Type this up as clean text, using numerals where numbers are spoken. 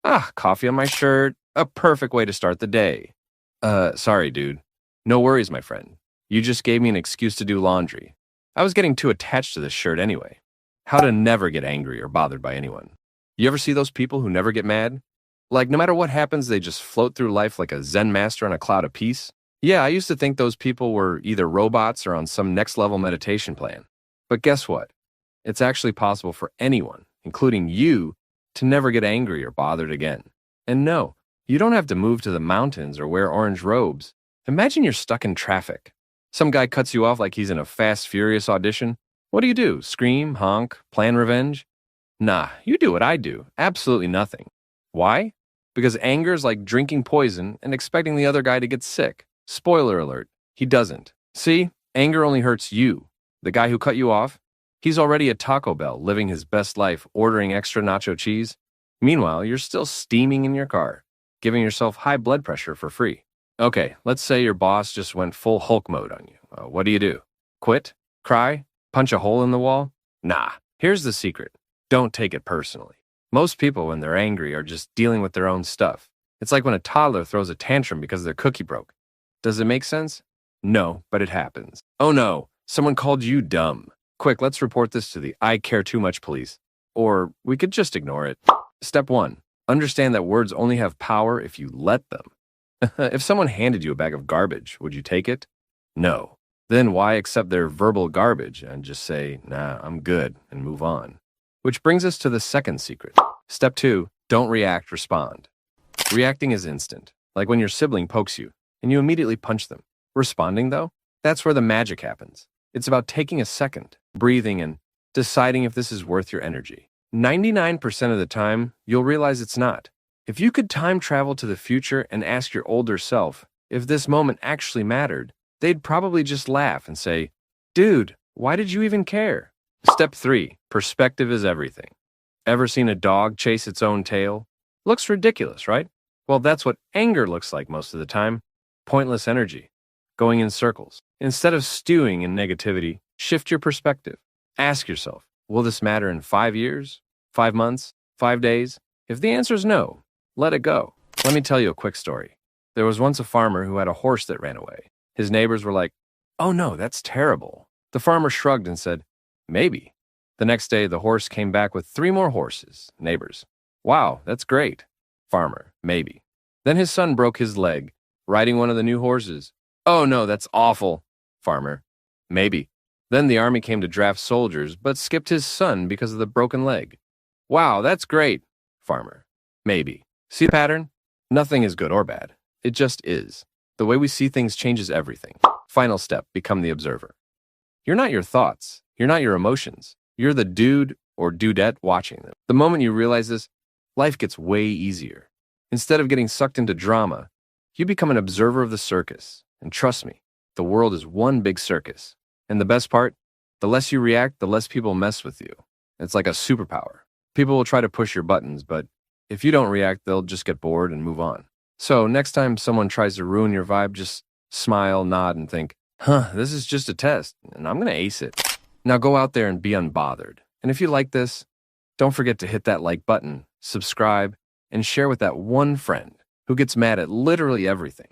Ah, coffee on my shirt. A perfect way to start the day. Sorry, dude. No worries, my friend. You just gave me an excuse to do laundry. I was getting too attached to this shirt anyway. How to never get angry or bothered by anyone. You ever see those people who never get mad? Like, no matter what happens, they just float through life like a Zen master on a cloud of peace? Yeah, I used to think those people were either robots or on some next level meditation plan. But guess what? It's actually possible for anyone, including you, to never get angry or bothered again. And no, you don't have to move to the mountains or wear orange robes. Imagine you're stuck in traffic. Some guy cuts you off like he's in a Fast Furious audition. What do? Scream, honk, plan revenge? Nah, you do what I do. Absolutely nothing. Why? Because anger is like drinking poison and expecting the other guy to get sick. Spoiler alert, he doesn't. See, anger only hurts you. The guy who cut you off, he's already at Taco Bell living his best life, ordering extra nacho cheese. Meanwhile, you're still steaming in your car, giving yourself high blood pressure for free. Okay, let's say your boss just went full Hulk mode on you. What do? Quit? Cry? Punch a hole in the wall? Nah, here's the secret. Don't take it personally. Most people, when they're angry, are just dealing with their own stuff. It's like when a toddler throws a tantrum because their cookie broke. Does it make sense? No, but it happens. Oh no, someone called you dumb. Quick, let's report this to the I care too much police. Or we could just ignore it. Step 1. Understand that words only have power if you let them. If someone handed you a bag of garbage, would you take it? No. Then why accept their verbal garbage and just say, nah, I'm good, and move on? Which brings us to the second secret. Step 2, don't react, respond. Reacting is instant, like when your sibling pokes you, and you immediately punch them. Responding, though, that's where the magic happens. It's about taking a second, breathing, and deciding if this is worth your energy. 99% of the time, you'll realize it's not. If you could time travel to the future and ask your older self if this moment actually mattered, they'd probably just laugh and say, dude, why did you even care? Step 3, perspective is everything. Ever seen a dog chase its own tail? Looks ridiculous, right? Well, that's what anger looks like most of the time. Pointless energy, going in circles. Instead of stewing in negativity, shift your perspective. Ask yourself, will this matter in 5 years, 5 months, 5 days? If the answer is no, let it go. Let me tell you a quick story. There was once a farmer who had a horse that ran away. His neighbors were like, oh no, that's terrible. The farmer shrugged and said, maybe. The next day, the horse came back with 3 more horses. Neighbors, wow, that's great. Farmer, maybe. Then his son broke his leg, riding one of the new horses. Oh no, that's awful. Farmer, maybe. Then the army came to draft soldiers, but skipped his son because of the broken leg. Wow, that's great. Farmer, maybe. See the pattern? Nothing is good or bad. It just is. The way we see things changes everything. Final step, become the observer. You're not your thoughts. You're not your emotions. You're the dude or dudette watching them. The moment you realize this, life gets way easier. Instead of getting sucked into drama, you become an observer of the circus. And trust me, the world is one big circus. And the best part, the less you react, the less people mess with you. It's like a superpower. People will try to push your buttons, but if you don't react, they'll just get bored and move on. So next time someone tries to ruin your vibe, just smile, nod, and think, this is just a test, and I'm going to ace it. Now go out there and be unbothered. And if you like this, don't forget to hit that like button, subscribe, and share with that one friend who gets mad at literally everything.